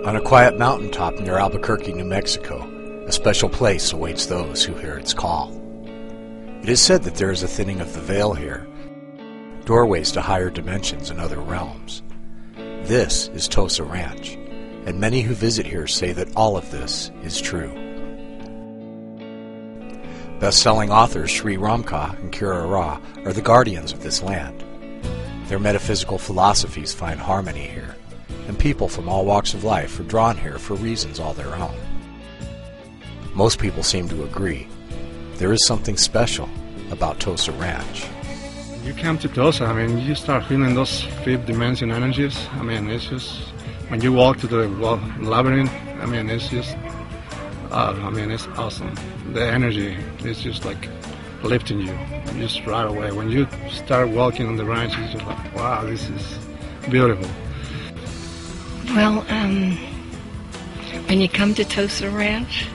On a quiet mountaintop near Albuquerque, New Mexico, a special place awaits those who hear its call. It is said that there is a thinning of the veil here, doorways to higher dimensions and other realms. This is TOSA Ranch, and many who visit here say that all of this is true. Best-selling authors Sri Ramka and Kira Ra are the guardians of this land. Their metaphysical philosophies find harmony here, and people from all walks of life are drawn here for reasons all their own. Most people seem to agree. There is something special about TOSA Ranch. You come to TOSA, you start feeling those fifth dimension energies. It's just, when you walk to the labyrinth, it's just, it's awesome. The energy is just like lifting you just right away. When you start walking on the ranch, it's just like, wow, this is beautiful. Well, when you come to TOSA Ranch,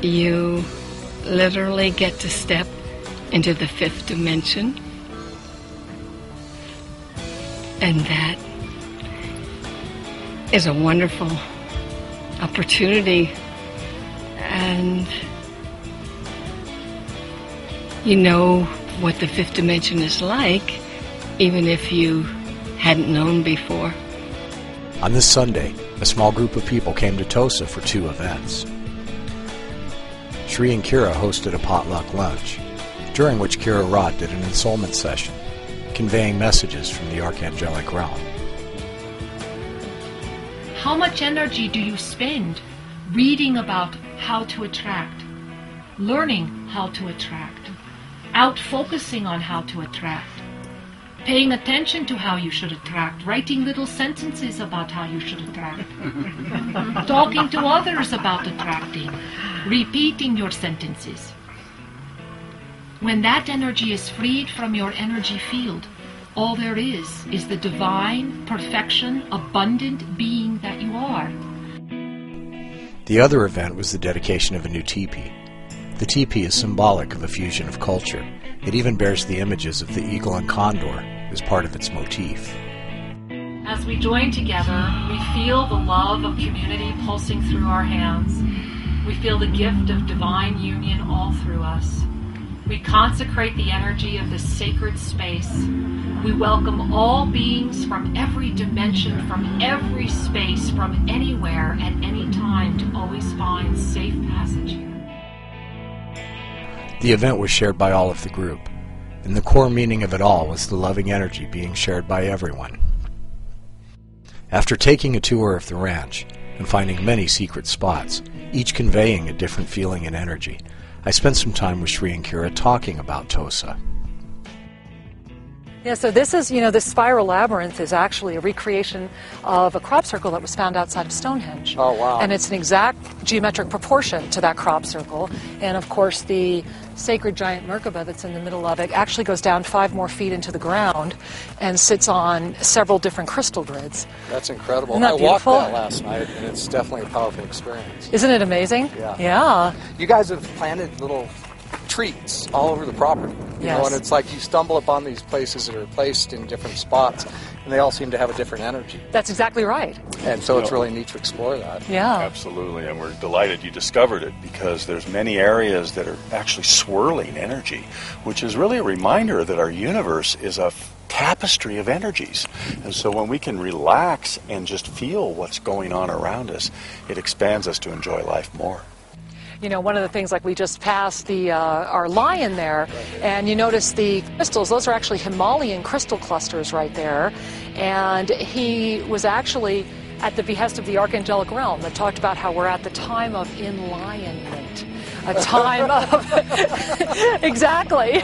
you literally get to step into the fifth dimension, and that is a wonderful opportunity, and you know what the fifth dimension is like, even if you hadn't known before. On this Sunday, a small group of people came to TOSA for 2 events. Sri and Kira hosted a potluck lunch, during which Kira Ra did an ensoulment session, conveying messages from the archangelic realm. How much energy do you spend reading about how to attract, learning how to attract, out focusing on how to attract, paying attention to how you should attract, writing little sentences about how you should attract, talking to others about attracting, repeating your sentences? When that energy is freed from your energy field, all there is the divine, perfection, abundant being that you are. The other event was the dedication of a new teepee. The teepee is symbolic of a fusion of culture. It even bears the images of the eagle and condor as part of its motif. As we join together, we feel the love of community pulsing through our hands. We feel the gift of divine union all through us. We consecrate the energy of this sacred space. We welcome all beings from every dimension, from every space, from anywhere, at any time, to always find safe passage here. The event was shared by all of the group, and the core meaning of it all was the loving energy being shared by everyone. After taking a tour of the ranch and finding many secret spots, each conveying a different feeling and energy, I spent some time with Sri and Kira talking about TOSA. Yeah, so this is, this spiral labyrinth is actually a recreation of a crop circle that was found outside of Stonehenge. Oh, wow. And it's an exact geometric proportion to that crop circle. And of course, the sacred giant Merkaba that's in the middle of it actually goes down 5 more feet into the ground and sits on several different crystal grids. That's incredible. Isn't that beautiful? I walked that last night, and it's definitely a powerful experience. Isn't it amazing? Yeah. Yeah. You guys have planted little treats all over the property. You know, and it's like you stumble upon these places that are placed in different spots, and they all seem to have a different energy. That's exactly right. And so it's really neat to explore that. Yeah. Absolutely, and we're delighted you discovered it, because there's many areas that are actually swirling energy, which is really a reminder that our universe is a tapestry of energies. And so when we can relax and just feel what's going on around us, it expands us to enjoy life more. One of the things, like we just passed our lion there, and you notice the crystals, those are actually Himalayan crystal clusters right there. And he was actually at the behest of the archangelic realm that talked about how we're at the time of enlionment. A time of... Exactly.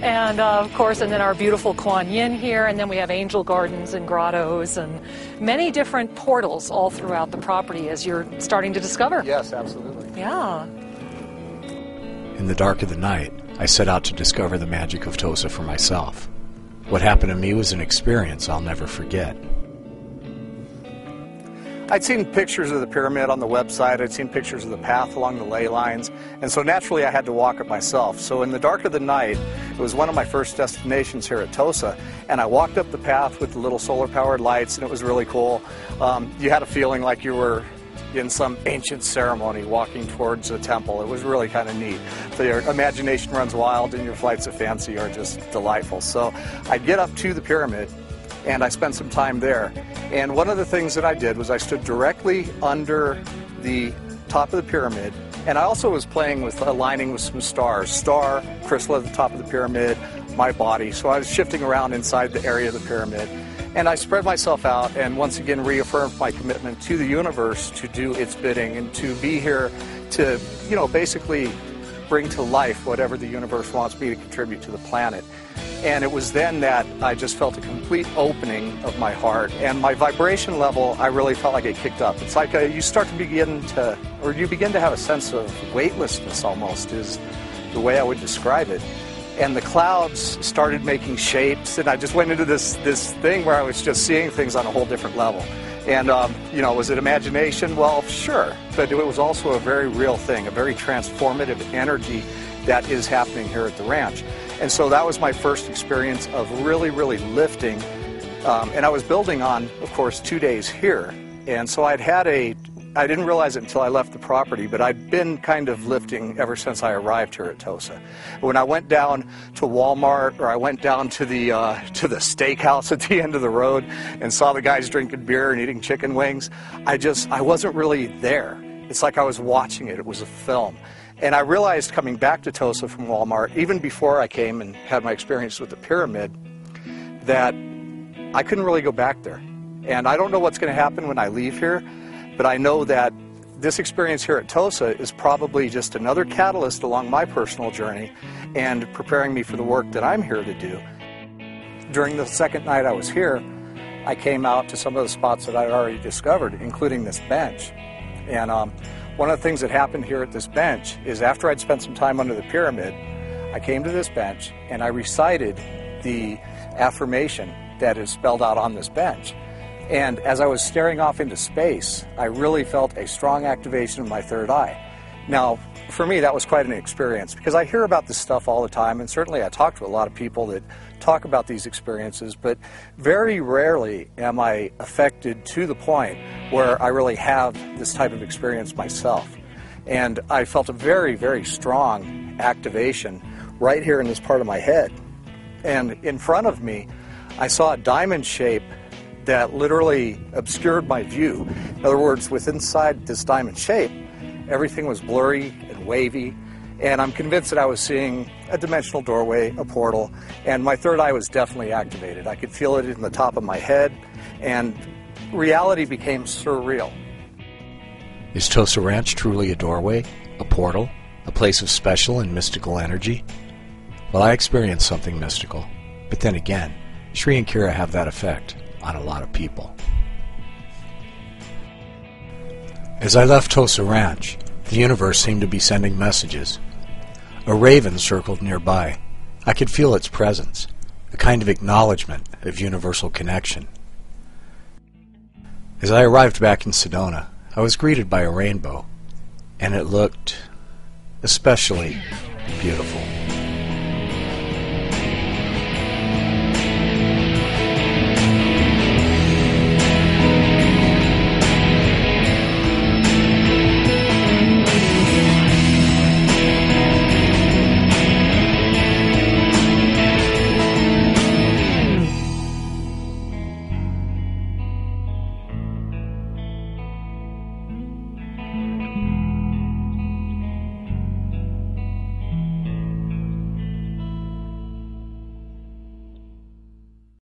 And of course, and then our beautiful Kuan Yin here, and then we have angel gardens and grottos and many different portals all throughout the property, as you're starting to discover. Yes, absolutely. Yeah. In the dark of the night, I set out to discover the magic of TOSA for myself. What happened to me was an experience I'll never forget. I'd seen pictures of the pyramid on the website, I'd seen pictures of the path along the ley lines, and so naturally I had to walk it myself. So in the dark of the night, It was one of my first destinations here at TOSA, and I walked up the path with the little solar-powered lights, and it was really cool. You had a feeling like you were in some ancient ceremony walking towards a temple. It was really kind of neat. So your imagination runs wild and your flights of fancy are just delightful. So I get up to the pyramid and I spent some time there. And one of the things that I did was I stood directly under the top of the pyramid, and I also was playing with aligning with some stars. Star, crystal at the top of the pyramid, my body. So I was shifting around inside the area of the pyramid. And I spread myself out and once again reaffirmed my commitment to the universe to do its bidding and to be here to, basically bring to life whatever the universe wants me to contribute to the planet. And it was then that I just felt a complete opening of my heart, and my vibration level, I really felt like it kicked up. It's like you begin to have a sense of weightlessness almost, is the way I would describe it. And the clouds started making shapes, and I just went into this thing where I was just seeing things on a whole different level. And, was it imagination? Well, sure. But it was also a very real thing, a very transformative energy that is happening here at the ranch. And so that was my first experience of really, really lifting. And I was building on, of course, 2 days here. And so I didn't realize it until I left the property, but I'd been kind of lifting ever since I arrived here at TOSA. When I went down to Walmart, or I went down to the steakhouse at the end of the road and saw the guys drinking beer and eating chicken wings, I wasn't really there. It's like I was watching it. It was a film. And I realized coming back to TOSA from Walmart, even before I came and had my experience with the pyramid, that I couldn't really go back there. And I don't know what's going to happen when I leave here, but I know that this experience here at TOSA is probably just another catalyst along my personal journey and preparing me for the work that I'm here to do. During the second night I was here, I came out to some of the spots that I'd already discovered, including this bench. And one of the things that happened here at this bench is after I'd spent some time under the pyramid, I came to this bench and I recited the affirmation that is spelled out on this bench. And as I was staring off into space, I really felt a strong activation of my third eye. Now, for me, that was quite an experience because I hear about this stuff all the time, and certainly I talk to a lot of people that talk about these experiences, but very rarely am I affected to the point where I really have this type of experience myself. And I felt a very, very strong activation right here in this part of my head. And in front of me, I saw a diamond shape that literally obscured my view. In other words, with inside this diamond shape, everything was blurry and wavy, and I'm convinced that I was seeing a dimensional doorway, a portal, and my third eye was definitely activated. I could feel it in the top of my head, and reality became surreal. Is TOSA Ranch truly a doorway, a portal, a place of special and mystical energy? Well, I experienced something mystical, but then again, Sri and Kira have that effect on a lot of people. As I left TOSA Ranch, the universe seemed to be sending messages. A raven circled nearby. I could feel its presence, a kind of acknowledgement of universal connection. As I arrived back in Sedona, I was greeted by a rainbow, and it looked especially beautiful.